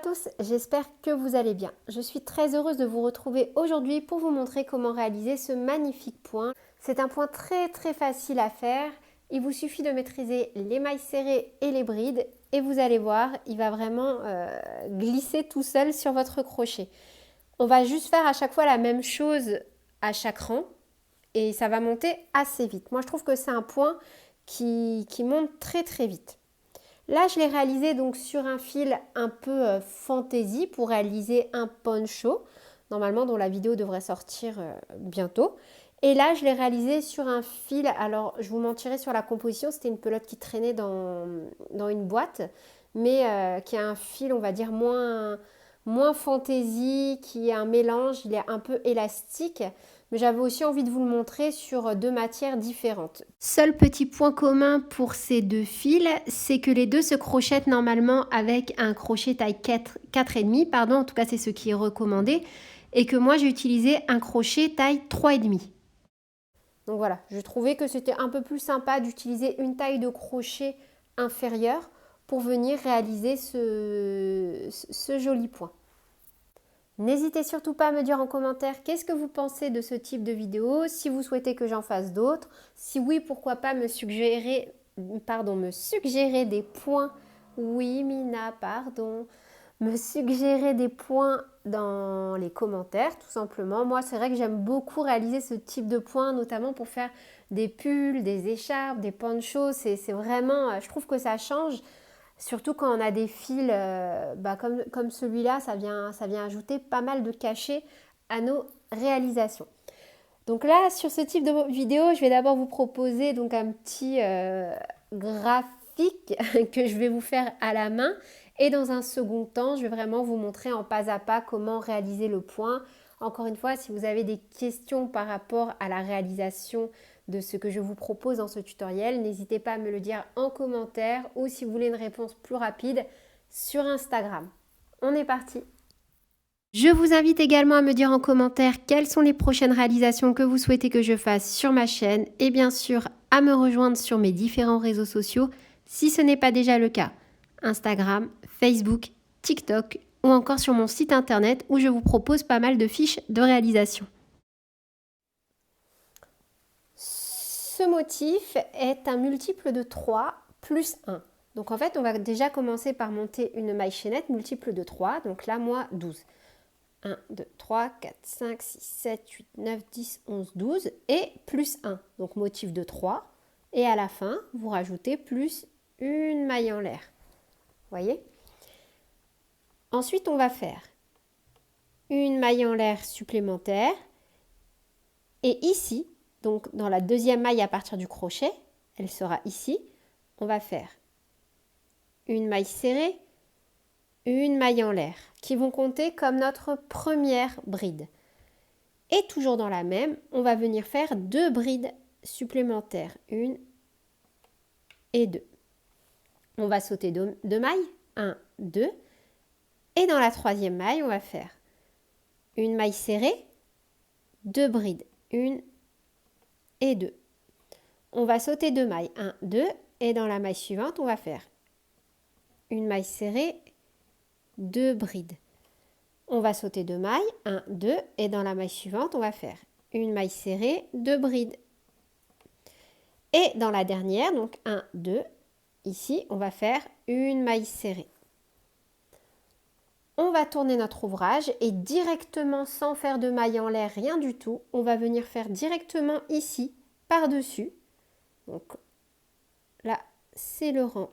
tous, j'espère que vous allez bien. Je suis très heureuse de vous retrouver aujourd'hui pour vous montrer comment réaliser ce magnifique point. C'est un point très facile à faire. Il vous suffit de maîtriser les mailles serrées et les brides et vous allez voir, il va vraiment glisser tout seul sur votre crochet. On va juste faire à chaque fois la même chose à chaque rang et ça va monter assez vite. Moi je trouve que c'est un point qui monte très vite. Là, je l'ai réalisé donc sur un fil un peu fantaisie pour réaliser un poncho, normalement dont la vidéo devrait sortir bientôt. Et là, je l'ai réalisé sur un fil, alors je vous mentirai sur la composition, c'était une pelote qui traînait dans une boîte, mais qui a un fil, on va dire, moins fantaisie, qui est un mélange, il est un peu élastique. Mais j'avais aussi envie de vous le montrer sur deux matières différentes. Seul petit point commun pour ces deux fils, c'est que les deux se crochettent normalement avec un crochet taille 4,5, pardon, en tout cas c'est ce qui est recommandé, et que moi j'ai utilisé un crochet taille 3,5. Donc voilà, je trouvais que c'était un peu plus sympa d'utiliser une taille de crochet inférieure pour venir réaliser ce joli point. N'hésitez surtout pas à me dire en commentaire qu'est-ce que vous pensez de ce type de vidéo, si vous souhaitez que j'en fasse d'autres. Si oui, pourquoi pas me suggérer des points. Oui, Mina, pardon. Me suggérer des points dans les commentaires, tout simplement. Moi, c'est vrai que j'aime beaucoup réaliser ce type de points, notamment pour faire des pulls, des écharpes, des ponchos. C'est vraiment, je trouve que ça change. Surtout quand on a des fils comme celui-là, ça vient ajouter pas mal de cachet à nos réalisations. Donc là, sur ce type de vidéo, je vais d'abord vous proposer donc un petit graphique que je vais vous faire à la main. Et dans un second temps, je vais vraiment vous montrer en pas à pas comment réaliser le point. Encore une fois, si vous avez des questions par rapport à la réalisation de ce que je vous propose dans ce tutoriel, n'hésitez pas à me le dire en commentaire ou si vous voulez une réponse plus rapide sur Instagram. On est parti! Je vous invite également à me dire en commentaire quelles sont les prochaines réalisations que vous souhaitez que je fasse sur ma chaîne et bien sûr à me rejoindre sur mes différents réseaux sociaux si ce n'est pas déjà le cas. Instagram, Facebook, TikTok ou encore sur mon site internet où je vous propose pas mal de fiches de réalisation. Ce motif est un multiple de 3 plus 1. Donc en fait, on va déjà commencer par monter une maille chaînette multiple de 3. Donc là, moi, 12. 1, 2, 3, 4, 5, 6, 7, 8, 9, 10, 11, 12 et plus 1. Donc motif de 3. Et à la fin, vous rajoutez plus une maille en l'air. Voyez? Ensuite, on va faire une maille en l'air supplémentaire. Et ici, donc dans la deuxième maille à partir du crochet, elle sera ici, on va faire une maille serrée, une maille en l'air, qui vont compter comme notre première bride. Et toujours dans la même, on va venir faire deux brides supplémentaires, une et deux. On va sauter deux mailles, 1, 2, et dans la troisième maille, on va faire une maille serrée, deux brides, une et 2. On va sauter deux mailles, 1, 2, et dans la maille suivante, on va faire une maille serrée, deux brides. On va sauter deux mailles, 1, 2, et dans la maille suivante, on va faire une maille serrée, deux brides. Et dans la dernière, donc 1, 2, ici, on va faire une maille serrée. On va tourner notre ouvrage et directement, sans faire de maille en l'air, rien du tout, on va venir faire directement ici, par-dessus. Donc là, c'est le rang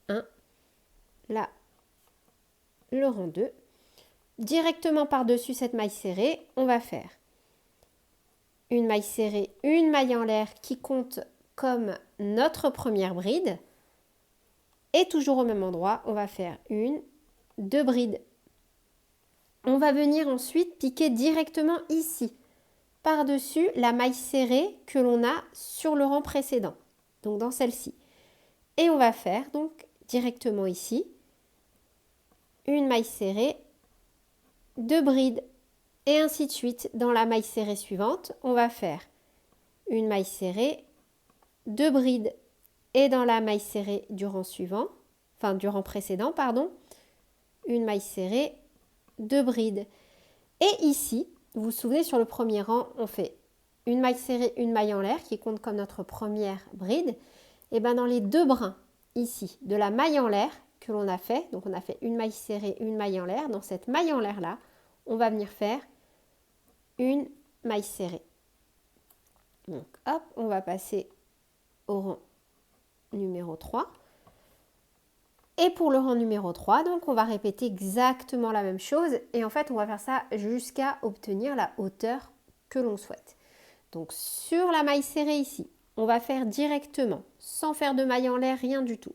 1. Là, le rang 2. Directement par-dessus cette maille serrée, on va faire une maille serrée, une maille en l'air qui compte comme notre première bride. Et toujours au même endroit, on va faire une, deux brides. On va venir ensuite piquer directement ici, par-dessus la maille serrée que l'on a sur le rang précédent, donc dans celle-ci. Et on va faire donc directement ici une maille serrée, deux brides et ainsi de suite. Dans la maille serrée suivante, on va faire une maille serrée, deux brides et dans la maille serrée du rang suivant, enfin du rang précédent, pardon, une maille serrée, 2 brides. Et ici, vous vous souvenez, sur le premier rang, on fait une maille serrée, une maille en l'air qui compte comme notre première bride. Et bien dans les 2 brins ici de la maille en l'air que l'on a fait, donc on a fait une maille serrée, une maille en l'air, dans cette maille en l'air là, on va venir faire une maille serrée. Donc hop, on va passer au rang numéro 3. Et pour le rang numéro 3, donc on va répéter exactement la même chose et en fait on va faire ça jusqu'à obtenir la hauteur que l'on souhaite. Donc sur la maille serrée ici, on va faire directement, sans faire de maille en l'air, rien du tout.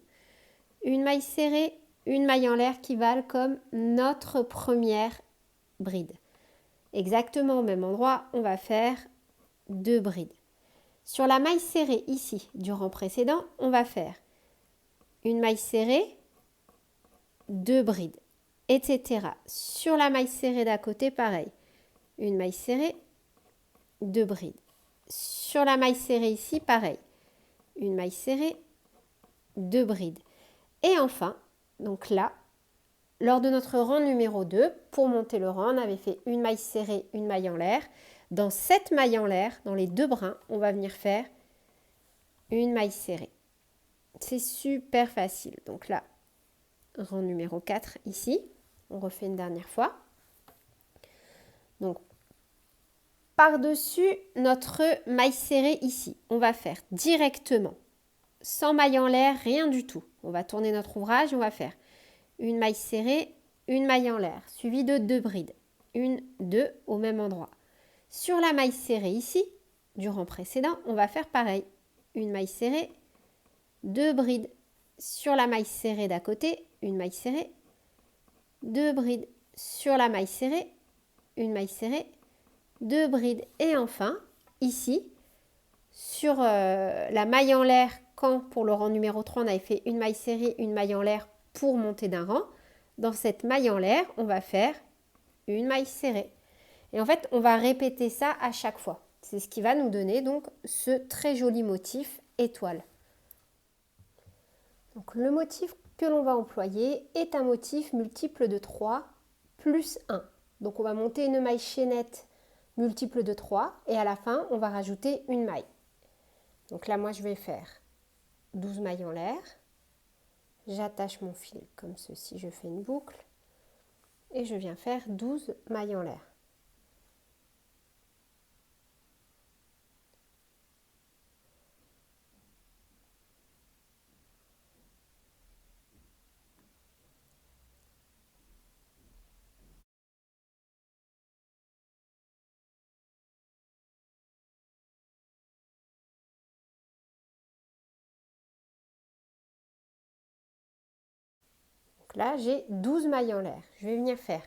Une maille serrée, une maille en l'air qui valent comme notre première bride. Exactement au même endroit, on va faire 2 brides. Sur la maille serrée ici du rang précédent, on va faire une maille serrée, 2 brides, etc. Sur la maille serrée d'à côté, pareil. Une maille serrée, 2 brides. Sur la maille serrée ici, pareil. Une maille serrée, 2 brides. Et enfin, donc là, lors de notre rang numéro 2, pour monter le rang, on avait fait une maille serrée, une maille en l'air. Dans cette maille en l'air, dans les 2 brins, on va venir faire une maille serrée. C'est super facile. Donc là, rang numéro 4 ici. On refait une dernière fois. Donc, par-dessus notre maille serrée ici, on va faire directement, sans maille en l'air, rien du tout. On va tourner notre ouvrage, on va faire une maille serrée, une maille en l'air, suivie de 2 brides. Une, 2 au même endroit. Sur la maille serrée ici, du rang précédent, on va faire pareil. Une maille serrée, 2 brides. Sur la maille serrée d'à côté, une maille serrée, 2 brides. Sur la maille serrée, une maille serrée, 2 brides. Et enfin, ici, sur la maille en l'air, quand pour le rang numéro 3, on avait fait une maille serrée, une maille en l'air pour monter d'un rang, dans cette maille en l'air, on va faire une maille serrée. Et en fait, on va répéter ça à chaque fois. C'est ce qui va nous donner donc ce très joli motif étoile. Donc le motif que l'on va employer est un motif multiple de 3 plus 1. Donc on va monter une maille chaînette multiple de 3 et à la fin, on va rajouter une maille. Donc là, moi, je vais faire 12 mailles en l'air. J'attache mon fil comme ceci, je fais une boucle et je viens faire 12 mailles en l'air. Donc là, j'ai 12 mailles en l'air. Je vais venir faire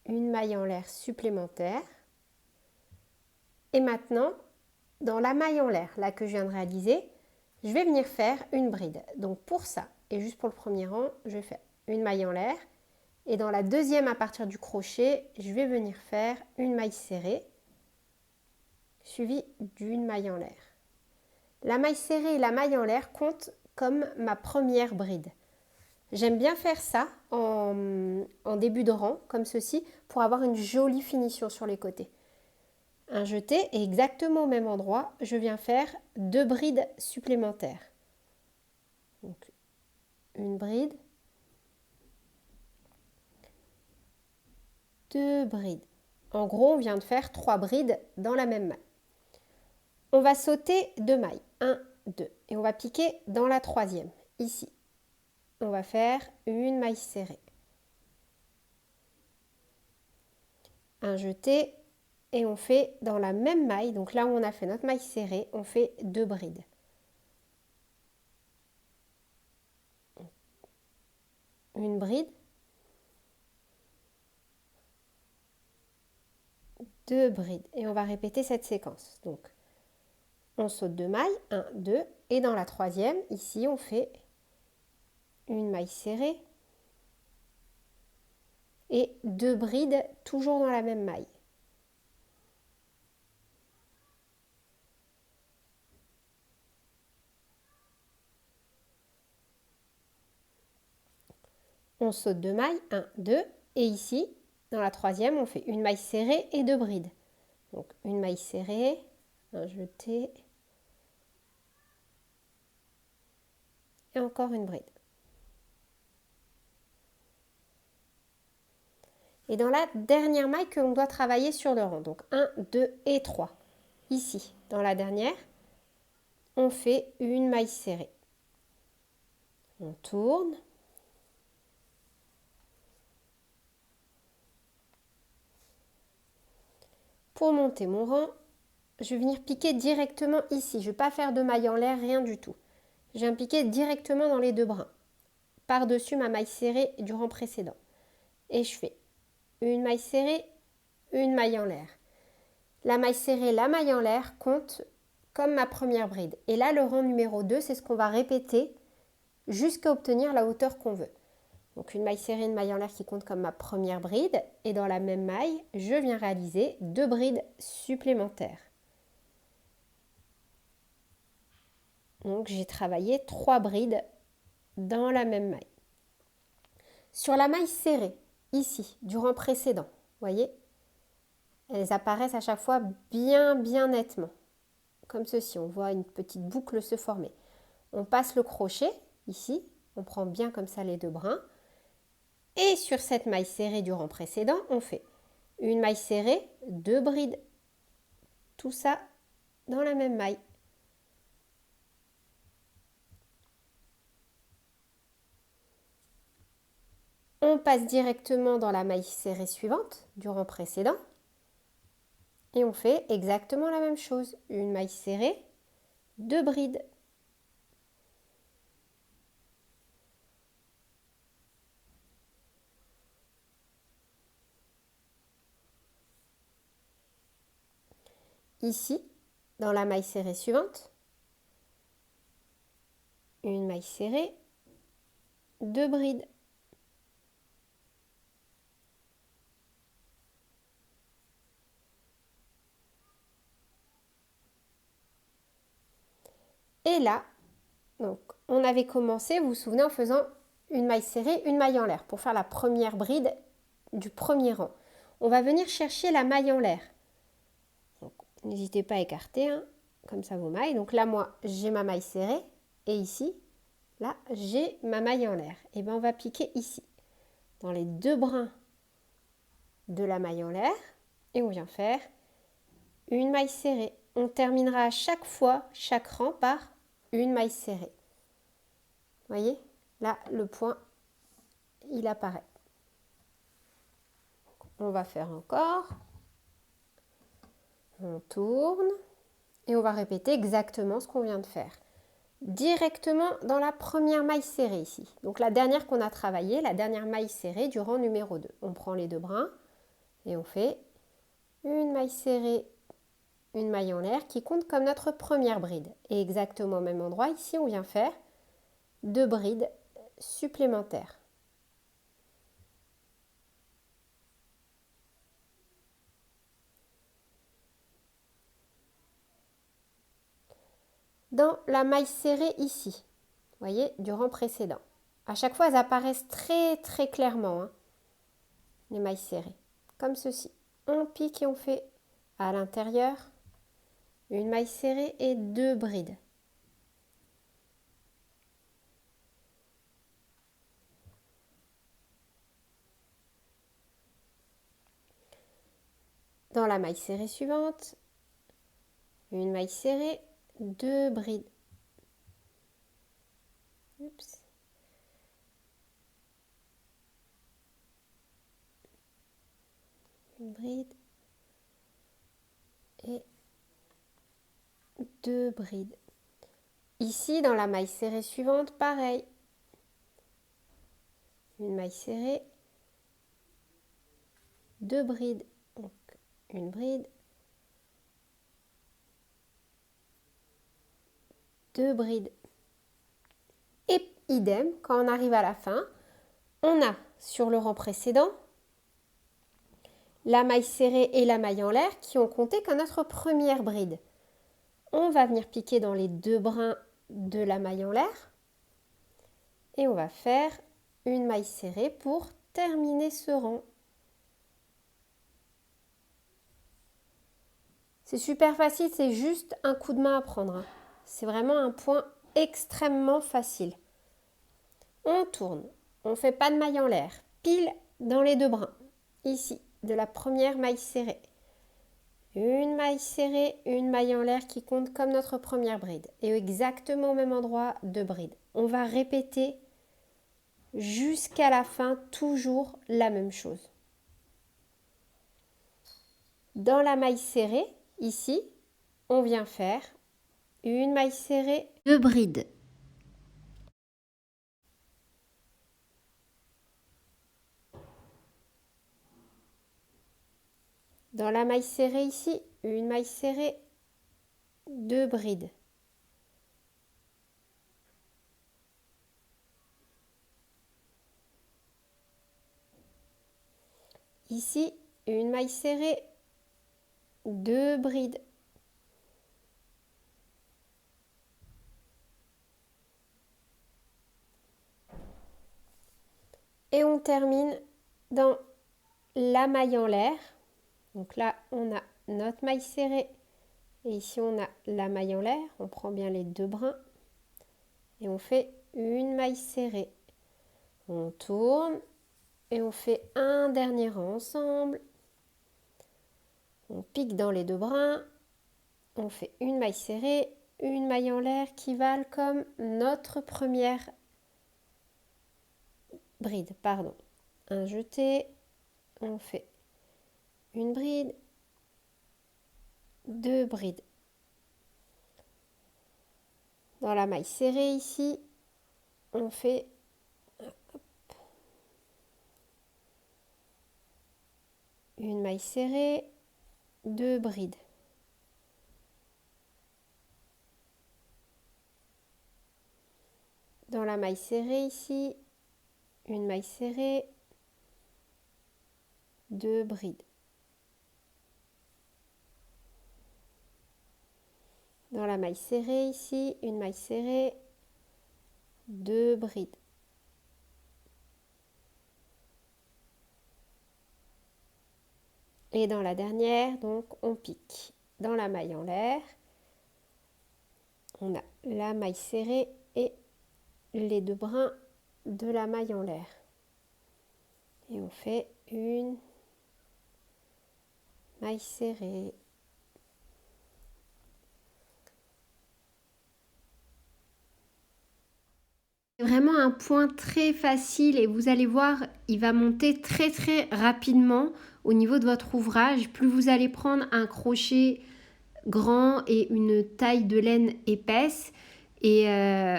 une maille en l'air supplémentaire. Et maintenant, dans la maille en l'air, là que je viens de réaliser, je vais venir faire une bride. Donc pour ça, et juste pour le premier rang, je vais faire une maille en l'air. Et dans la deuxième, à partir du crochet, je vais venir faire une maille serrée, suivie d'une maille en l'air. La maille serrée et la maille en l'air comptent comme ma première bride. J'aime bien faire ça en début de rang, comme ceci, pour avoir une jolie finition sur les côtés. Un jeté et exactement au même endroit, je viens faire 2 brides supplémentaires. Donc, une bride, 2 brides. En gros, on vient de faire 3 brides dans la même maille. On va sauter 2 mailles, 1, 2, et on va piquer dans la troisième, ici. On va faire une maille serrée. Un jeté et on fait dans la même maille, donc là où on a fait notre maille serrée, on fait 2 brides. Une bride, 2 brides et on va répéter cette séquence. Donc on saute 2 mailles, 1, 2 et dans la troisième, ici on fait une maille serrée et 2 brides toujours dans la même maille. on saute 2 mailles, 1, 2, et ici, dans la troisième, on fait une maille serrée et 2 brides. Donc une maille serrée, un jeté, et encore une bride. Et dans la dernière maille que l'on doit travailler sur le rang, donc 1, 2 et 3. Ici, dans la dernière, on fait une maille serrée. On tourne. Pour monter mon rang, je vais venir piquer directement ici. Je ne vais pas faire de maille en l'air, rien du tout. Je viens piquer directement dans les 2 brins, par-dessus ma maille serrée du rang précédent. Et je fais une maille serrée, une maille en l'air. La maille serrée, la maille en l'air compte comme ma première bride. Et là, le rang numéro 2, c'est ce qu'on va répéter jusqu'à obtenir la hauteur qu'on veut. Donc une maille serrée, une maille en l'air qui compte comme ma première bride. Et dans la même maille, je viens réaliser 2 brides supplémentaires. Donc j'ai travaillé 3 brides dans la même maille. Sur la maille serrée, ici, du rang précédent, vous voyez, elles apparaissent à chaque fois bien nettement. Comme ceci, on voit une petite boucle se former. On passe le crochet, ici, on prend bien comme ça les 2 brins. Et sur cette maille serrée du rang précédent, on fait une maille serrée, 2 brides. Tout ça dans la même maille. On passe directement dans la maille serrée suivante du rang précédent. Et on fait exactement la même chose. Une maille serrée, 2 brides. Ici, dans la maille serrée suivante, une maille serrée, 2 brides. Et là, donc, on avait commencé, vous vous souvenez, en faisant une maille serrée, une maille en l'air pour faire la première bride du premier rang. On va venir chercher la maille en l'air. N'hésitez pas à écarter, hein, comme ça vos mailles. Donc là, moi, j'ai ma maille serrée et ici, là, j'ai ma maille en l'air. Et bien, on va piquer ici, dans les 2 brins de la maille en l'air et on vient faire une maille serrée. On terminera à chaque fois, chaque rang par une maille serrée. Vous voyez, là, le point, il apparaît. On va faire encore. On tourne et on va répéter exactement ce qu'on vient de faire. Directement dans la première maille serrée ici. Donc la dernière qu'on a travaillée, la dernière maille serrée du rang numéro 2. On prend les 2 brins et on fait une maille serrée, une maille en l'air qui compte comme notre première bride. Et exactement au même endroit, ici on vient faire 2 brides supplémentaires. Dans la maille serrée ici, vous voyez, du rang précédent. À chaque fois, elles apparaissent très clairement, hein, les mailles serrées, comme ceci. On pique et on fait à l'intérieur une maille serrée et 2 brides. Dans la maille serrée suivante, une maille serrée, 2 brides. Oups. Une bride et 2 brides. Ici, dans la maille serrée suivante, pareil. Une maille serrée, 2 brides. Donc, une bride, 2 brides. Et idem, quand on arrive à la fin, on a sur le rang précédent la maille serrée et la maille en l'air qui ont compté comme notre première bride. On va venir piquer dans les 2 brins de la maille en l'air et on va faire une maille serrée pour terminer ce rang. C'est super facile, c'est juste un coup de main à prendre. C'est vraiment un point extrêmement facile. On tourne, on ne fait pas de maille en l'air, pile dans les deux brins, ici, de la première maille serrée. Une maille serrée, une maille en l'air qui compte comme notre première bride. Et exactement au même endroit, deux brides. On va répéter jusqu'à la fin, toujours la même chose. Dans la maille serrée, ici, on vient faire une maille serrée, deux brides. Dans la maille serrée ici, une maille serrée, deux brides. Ici, une maille serrée, deux brides. Et on termine dans la maille en l'air. Donc là, on a notre maille serrée et ici, on a la maille en l'air. On prend bien les deux brins et on fait une maille serrée. On tourne et on fait un dernier rang ensemble. On pique dans les deux brins. On fait une maille serrée, une maille en l'air qui valent comme notre première bride. Pardon. Un jeté. On fait une bride, deux brides. Dans la maille serrée ici, on fait une maille serrée, deux brides. Dans la maille serrée ici, une maille serrée, deux brides. Dans la maille serrée ici, une maille serrée, deux brides. Et dans la dernière, donc on pique. Dans la maille en l'air, on a la maille serrée et les deux brins de la maille en l'air. Et on fait une maille serrée. C'est vraiment un point très facile et vous allez voir, il va monter très très rapidement au niveau de votre ouvrage. Plus vous allez prendre un crochet grand et une taille de laine épaisse. Et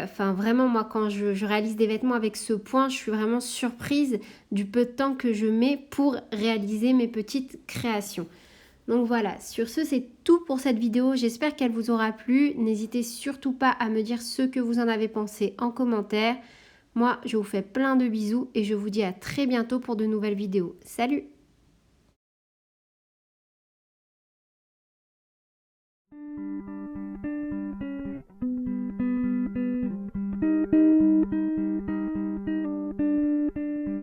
enfin vraiment moi quand je réalise des vêtements avec ce point, je suis vraiment surprise du peu de temps que je mets pour réaliser mes petites créations. Donc voilà, sur ce c'est tout pour cette vidéo, j'espère qu'elle vous aura plu. N'hésitez surtout pas à me dire ce que vous en avez pensé en commentaire. Moi je vous fais plein de bisous et je vous dis à très bientôt pour de nouvelles vidéos. Salut!